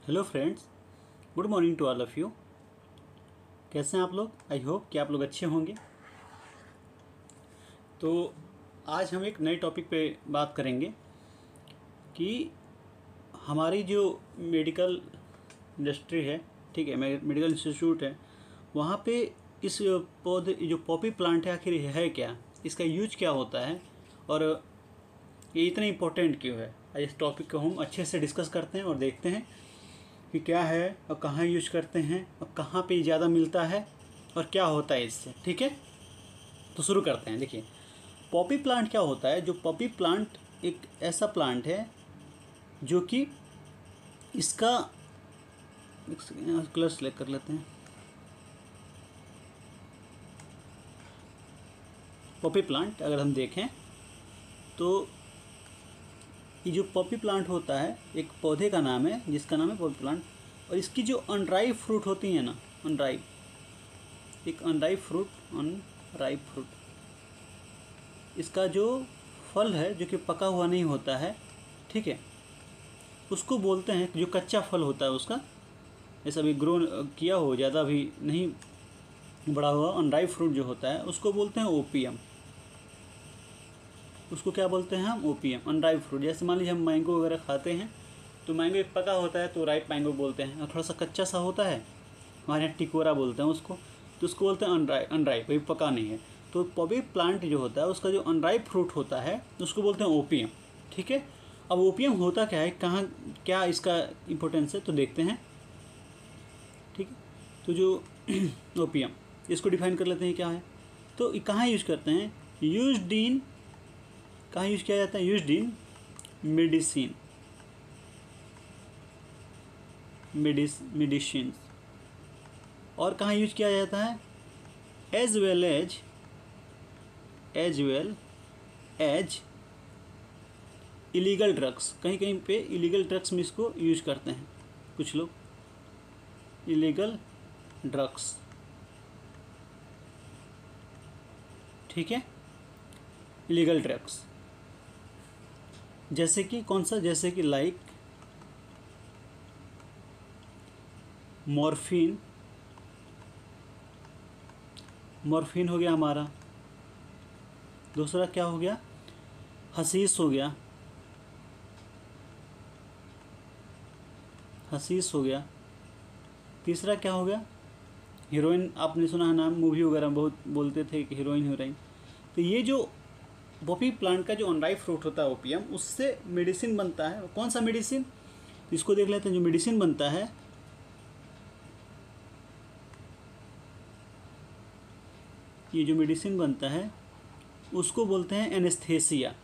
Hello friends, good morning to all of you. कैसे हैं आप लोग? आई होप कि आप लोग अच्छे होंगे। तो आज हम एक नए टॉपिक पे बात करेंगे कि हमारी जो मेडिकल इंडस्ट्री है, ठीक है, मेडिकल इंस्टीट्यूट है, वहाँ पे इस पौधे जो पॉपी प्लांट है आखिर है क्या, इसका यूज क्या होता है और ये इतना इम्पोर्टेंट क्यों है। इस टॉपिक को हम अच्छे से डिस्कस करते हैं और देखते हैं कि क्या है और कहाँ यूज करते हैं और कहाँ पे ज़्यादा मिलता है और क्या होता है इससे। ठीक है, तो शुरू करते हैं। देखिए, पॉपी प्लांट क्या होता है। जो पॉपी प्लांट एक ऐसा प्लांट है जो कि इसका कलर सेलेक्ट कर लेते हैं। पॉपी प्लांट अगर हम देखें तो ये जो पॉपी प्लांट होता है एक पौधे का नाम है जिसका नाम है पॉपी प्लांट। और इसकी जो अनराइप फ्रूट होती है ना, अनराइप फ्रूट, इसका जो फल है जो कि पका हुआ नहीं होता है, ठीक है, उसको बोलते हैं, जो कच्चा फल होता है उसका, जैसा अभी ग्रो किया हो, ज़्यादा भी नहीं बड़ा हुआ अनराइप फ्रूट जो होता है उसको बोलते हैं ओपियम। उसको क्या बोलते हैं हम? Opium, unripe fruit. जैसे मान लीजिए हम मैंगो वगैरह खाते हैं तो मैंगो एक पका होता है तो राइप मैंगो बोलते हैं, और थोड़ा सा कच्चा सा होता है, हमारे यहाँ टिकोरा बोलते हैं उसको, तो उसको बोलते हैं अनराइप, वही पका नहीं है। तो पॉपी प्लांट जो होता है उसका जो अनराइप फ्रूट होता है उसको बोलते हैं ओपियम। ठीक है, अब ओपियम होता क्या है, कहाँ क्या इसका इम्पोर्टेंस है, तो देखते हैं। ठीक है, तो जो ओपियम, इसको डिफाइन कर लेते हैं क्या है। तो कहाँ यूज करते हैं? यूज्ड इन, कहाँ यूज किया जाता है? Used in medicine. और कहाँ यूज किया जाता है? As well as illegal drugs. कहीं कहीं पे इलीगल ड्रग्स में इसको यूज करते हैं कुछ लोग, इलीगल ड्रग्स। ठीक है, इलीगल ड्रग्स जैसे कि कौन सा? जैसे कि लाइक मॉर्फिन हो गया हमारा। दूसरा क्या हो गया? हशीश हो गया, तीसरा क्या हो गया? हीरोइन। आपने सुना है नाम, मूवी वगैरह बहुत बोलते थे कि हीरोइन। तो ये जो पॉपी प्लांट का जो अनराइप फ्रूट होता है ओपियम, उससे मेडिसिन बनता है। कौन सा मेडिसिन? इसको देख लेते हैं। जो मेडिसिन बनता है, ये जो मेडिसिन बनता है उसको बोलते हैं एनेस्थेसिया।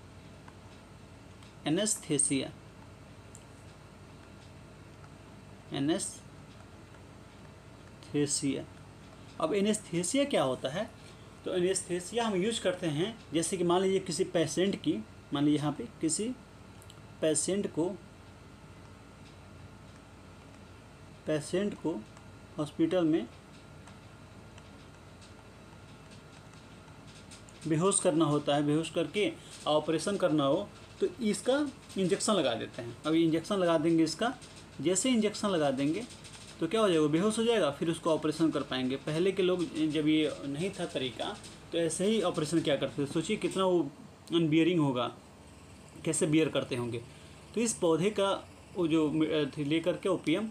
अब एनेस्थेसिया क्या होता है? तो एनेस्थेसिया हम यूज करते हैं, जैसे कि मान लीजिए किसी पेशेंट की, मान लीजिए यहाँ पे किसी पेशेंट को हॉस्पिटल में बेहोश करना होता है, बेहोश करके ऑपरेशन करना हो तो इसका इंजेक्शन लगा देते हैं। अब इंजेक्शन लगा देंगे इसका, जैसे इंजेक्शन लगा देंगे तो क्या हो जाएगा? बेहोश हो जाएगा, फिर उसको ऑपरेशन कर पाएंगे। पहले के लोग जब ये नहीं था तरीका तो ऐसे ही ऑपरेशन क्या करते थे। सोचिए कितना वो अनबियरिंग होगा, कैसे बियर करते होंगे। तो इस पौधे का वो जो लेकर के ओपियम,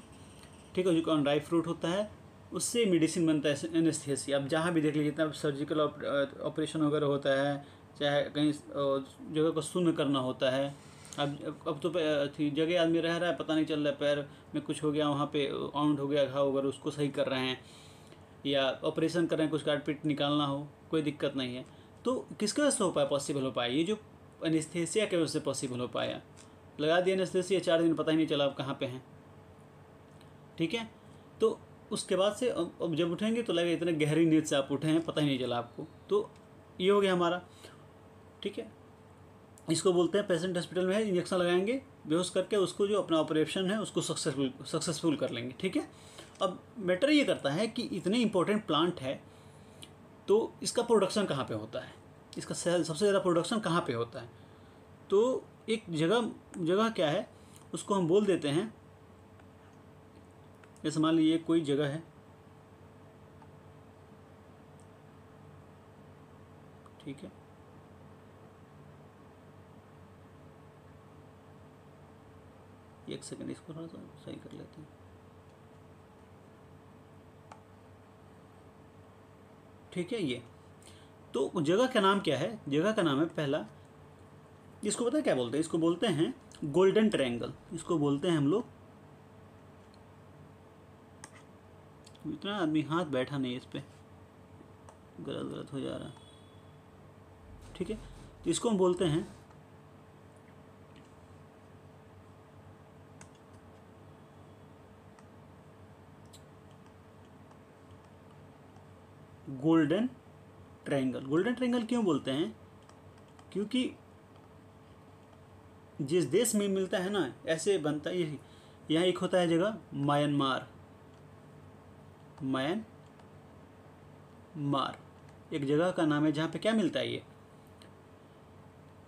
ठीक है, जो अनराइप फ्रूट होता है, उससे मेडिसिन बनता है एनेस्थेसिया। अब जहाँ भी देख लीजिए, जितना सर्जिकल ऑपरेशन वगैरह होता है, चाहे कहीं जगह को शून्य करना होता है। अब तो जगह आदमी रह रहा है, पता नहीं चल रहा है, पैर में कुछ हो गया, वहाँ पे आउंड हो गया, घाव वगैरह, उसको सही कर रहे हैं, या ऑपरेशन कर रहे हैं, कुछ काट पीट निकालना हो, कोई दिक्कत नहीं है। तो किसकी वजह से हो पाया, पॉसिबल हो पाया? ये जो एनेस्थेसिया की वजह से पॉसिबल हो पाया। लगा दिया एनेस्थेसिया, 4 दिन पता ही नहीं चला आप कहाँ पे हैं। ठीक है, तो उसके बाद से अब जब उठेंगे तो लगेगा इतने गहरी नींद से आप उठे हैं, पता ही नहीं चला आपको। तो ये हो गया हमारा। ठीक है, इसको बोलते हैं पेशेंट हॉस्पिटल में है, इंजेक्शन लगाएंगे, बेहोश करके उसको जो अपना ऑपरेशन है उसको सक्सेसफुल कर लेंगे। ठीक है, अब मैटर ये करता है कि इतने इंपॉर्टेंट प्लांट है तो इसका प्रोडक्शन कहाँ पे होता है, इसका सबसे ज़्यादा प्रोडक्शन कहाँ पे होता है? तो एक जगह क्या है, उसको हम बोल देते हैं जैसे मान लीजिए कोई जगह है, ठीक है, एक सेकंड इसको थोड़ा सा सही कर लेते हैं। ठीक है, ये तो जगह का नाम क्या है? जगह का नाम है पहला, इसको पता है क्या बोलते हैं? इसको बोलते हैं गोल्डन ट्रायंगल। इसको बोलते हैं हम लोग, इतना आदमी हाथ बैठा नहीं इस पे, गलत गलत हो जा रहा है। ठीक है, तो इसको हम बोलते हैं गोल्डन ट्रायंगल। गोल्डन ट्रायंगल क्यों बोलते हैं? क्योंकि जिस देश में मिलता है ना, ऐसे बनता है। यहाँ एक होता है जगह म्यांमार, म्यांमार एक जगह का नाम है जहाँ पे क्या मिलता है? ये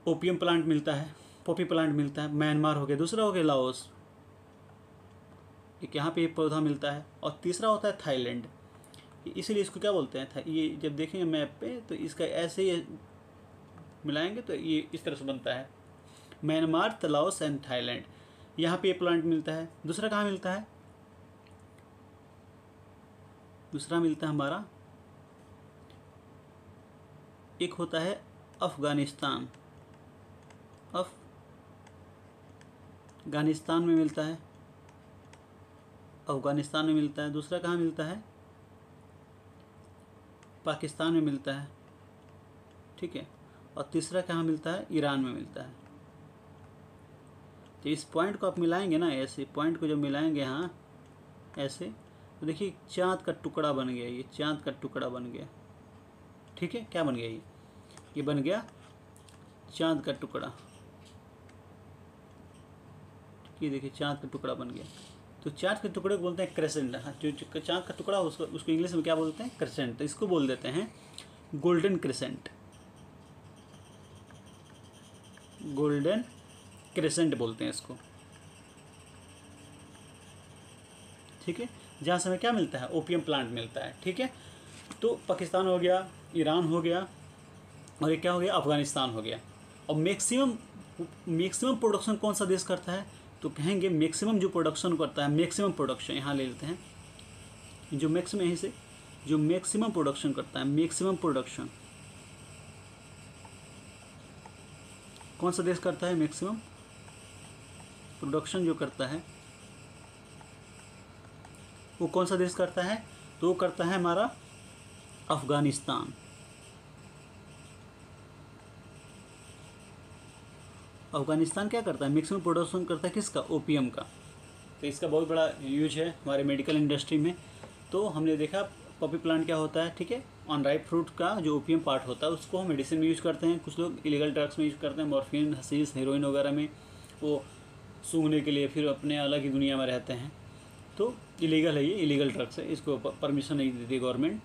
ओपियम प्लांट मिलता है, पॉपी प्लांट मिलता है। म्यांमार हो गया। दूसरा हो गया लाओस, एक यहाँ पे एक पौधा मिलता है। और तीसरा होता है थाईलैंड। इसीलिए इसको क्या बोलते हैं? ये जब देखेंगे मैप पे तो इसका ऐसे ही मिलाएंगे तो ये इस तरह से बनता है, म्यांमार, लाओस एंड थाईलैंड। यहाँ पे ये प्लांट मिलता है। दूसरा कहाँ मिलता है? दूसरा मिलता है हमारा, एक होता है अफगानिस्तान, अफगानिस्तान में मिलता है, अफगानिस्तान में मिलता है। दूसरा कहाँ मिलता है? पाकिस्तान में मिलता है। ठीक है, और तीसरा कहाँ मिलता है? ईरान में मिलता है। तो इस पॉइंट को आप मिलाएंगे ना, ऐसे पॉइंट को जब मिलाएंगे यहाँ ऐसे, तो देखिए चाँद का टुकड़ा बन गया। ये चाँद का टुकड़ा बन गया। ठीक है, क्या बन गया? ये बन गया चाँद का टुकड़ा। ये देखिए चाँद का टुकड़ा बन गया। तो चाँद के टुकड़े को बोलते हैं क्रेसेंट। जो चाँद का टुकड़ा उसको इंग्लिश में क्या बोलते हैं? क्रेसेंट। तो इसको बोल देते हैं गोल्डन क्रेसेंट। गोल्डन क्रेसेंट बोलते हैं इसको। ठीक है, जहाँ से हमें क्या मिलता है? ओपियम प्लांट मिलता है। ठीक है, तो पाकिस्तान हो गया, ईरान हो गया, और ये क्या हो गया? अफगानिस्तान हो गया। और मैक्सिमम प्रोडक्शन कौन सा देश करता है? तो कहेंगे मैक्सिमम जो प्रोडक्शन करता है, मैक्सिमम प्रोडक्शन यहाँ ले लेते हैं, जो मैक्सिमम यहीं से, जो मैक्सिमम प्रोडक्शन करता है, मैक्सिमम प्रोडक्शन कौन सा देश करता है? मैक्सिमम प्रोडक्शन जो करता है वो कौन सा देश करता है? तो वो करता है हमारा अफगानिस्तान। अफगानिस्तान क्या करता है? मैक्सिमम प्रोडक्शन करता है किसका? ओपियम का। तो इसका बहुत बड़ा यूज है हमारे मेडिकल इंडस्ट्री में। तो हमने देखा पॉपी प्लांट क्या होता है। ठीक है, ऑन राइप फ्रूट का जो ओपियम पार्ट होता है उसको हम मेडिसिन में यूज़ करते हैं। कुछ लोग इलीगल ड्रग्स में यूज़ करते हैं, मॉर्फिन, हशीश, हेरोइन वगैरह में, वो सूंघने के लिए, फिर अपने अलग ही दुनिया में रहते हैं। तो इलीगल है, ये इलीगल ड्रग्स है, इसको परमिशन नहीं देती गवर्नमेंट।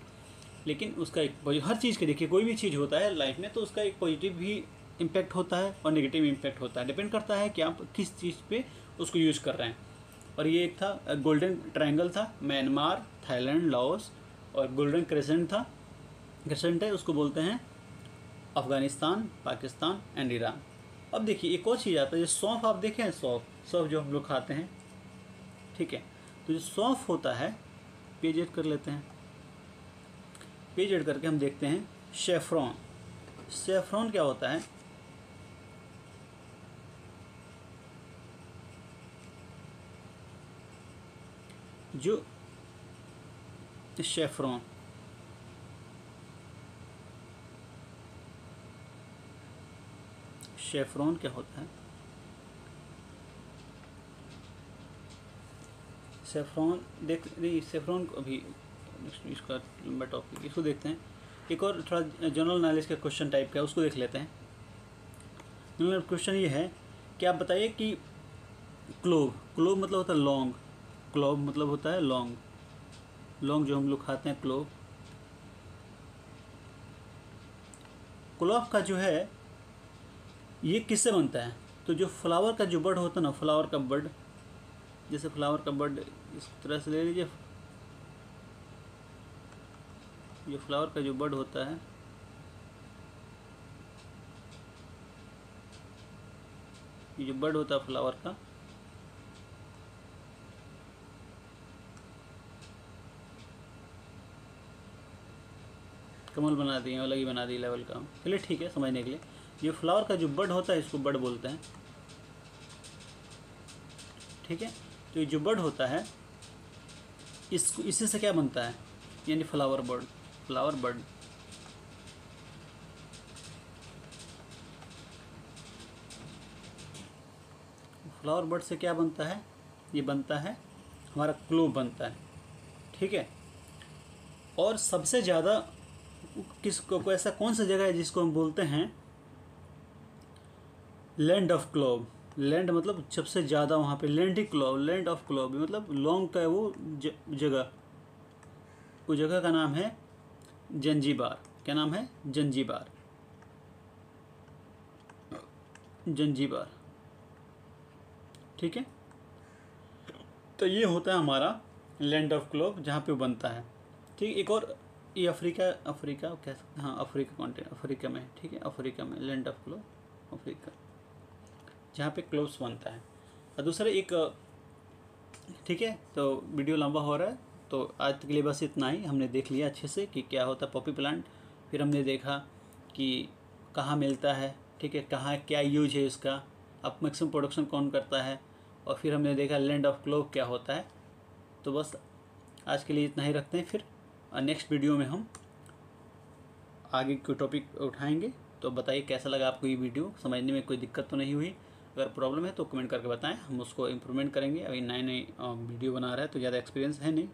लेकिन उसका एक हर चीज़ के देखिए, कोई भी चीज़ होता है लाइफ में तो उसका एक पॉजिटिव भी इम्पैक्ट होता है और नेगेटिव इम्पैक्ट होता है। डिपेंड करता है कि आप किस चीज़ पे उसको यूज़ कर रहे हैं। और ये एक था गोल्डन ट्रायंगल था, म्यांमार, थाईलैंड, लाओस, और गोल्डन क्रेसेंट था, क्रेसेंट है, उसको बोलते हैं अफगानिस्तान, पाकिस्तान एंड ईरान। अब देखिए एक और चीज़ आता है, जो सौंफ आप देखें हैं, सौंफ जो हम लोग खाते हैं। ठीक है, तो जो सौंफ होता है, पेज ऐड कर लेते हैं। पेज ऐड करके हम देखते हैं सेफ्रॉन। सेफ्रॉन क्या होता है? जो सेफ्रॉन क्या होता है? सेफ्रॉन सेफ्रॉन को अभी इसका लंबा टॉपिक, इसको देखते हैं। एक और थोड़ा जनरल नॉलेज का क्वेश्चन टाइप का, उसको देख लेते हैं। जनरल क्वेश्चन ये है कि आप बताइए कि क्लोव मतलब होता है लौंग, क्लोव मतलब होता है लौंग, जो हम लोग खाते हैं क्लोव का जो है ये किससे बनता है? तो जो फ्लावर का जो बड होता है ना, फ्लावर का बड, जैसे फ्लावर का बड इस तरह से ले लीजिए। ये फ्लावर का जो बड होता है, ये जो बड होता है फ्लावर का, कमल बना दिए, अलग ही बना दी लेवल का। चलिए ठीक है, समझने के लिए ये फ्लावर का जो बड होता है इसको बड बोलते हैं। ठीक है, तो ये जो बड होता है इसको, इसी से क्या बनता है, यानी flower bud, flower bud. Flower bud से क्या बनता है, ये बनता है हमारा क्लोव बनता है। ठीक है, और सबसे ज़्यादा किसको, ऐसा कौन सा जगह है जिसको हम बोलते हैं लैंड ऑफ क्लोव। लैंड मतलब सबसे ज़्यादा वहाँ पे land he clove, land of clove मतलब लॉन्ग का है वो जगह। उस जगह का नाम है जंजीबार। क्या नाम है, जंजीबार, जंजीबार। ठीक है, तो ये होता है हमारा लैंड ऑफ क्लोव जहाँ पे वो बनता है। ठीक, एक और ये अफ्रीका, अफ्रीका कह सकते हैं, हाँ अफ्रीका कॉन्टिनेंट, अफ्रीका में। ठीक है, अफ्रीका में लैंड ऑफ क्लोव, अफ्रीका, जहाँ पे क्लोव्स बनता है। और दूसरा एक, ठीक है, तो वीडियो लंबा हो रहा है, तो आज के लिए बस इतना ही। हमने देख लिया अच्छे से कि क्या होता है पॉपी प्लांट, फिर हमने देखा कि कहाँ मिलता है, ठीक है, कहाँ क्या यूज है इसका, अब मैक्सिमम प्रोडक्शन कौन करता है, और फिर हमने देखा लैंड ऑफ क्लोव क्या होता है। तो बस आज के लिए इतना ही रखते हैं, फिर नेक्स्ट वीडियो में हम आगे कोई टॉपिक उठाएंगे। तो बताइए कैसा लगा आपको ये वीडियो, समझने में कोई दिक्कत तो नहीं हुई? अगर प्रॉब्लम है तो कमेंट करके बताएं, हम उसको इम्प्रूवमेंट करेंगे। अभी नए नए वीडियो बना रहा है तो ज़्यादा एक्सपीरियंस है नहीं,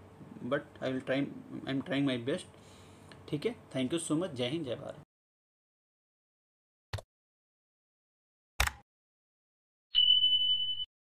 but I am trying my best. ठीक है, थैंक यू सो मच। जय हिंद, जय भारत।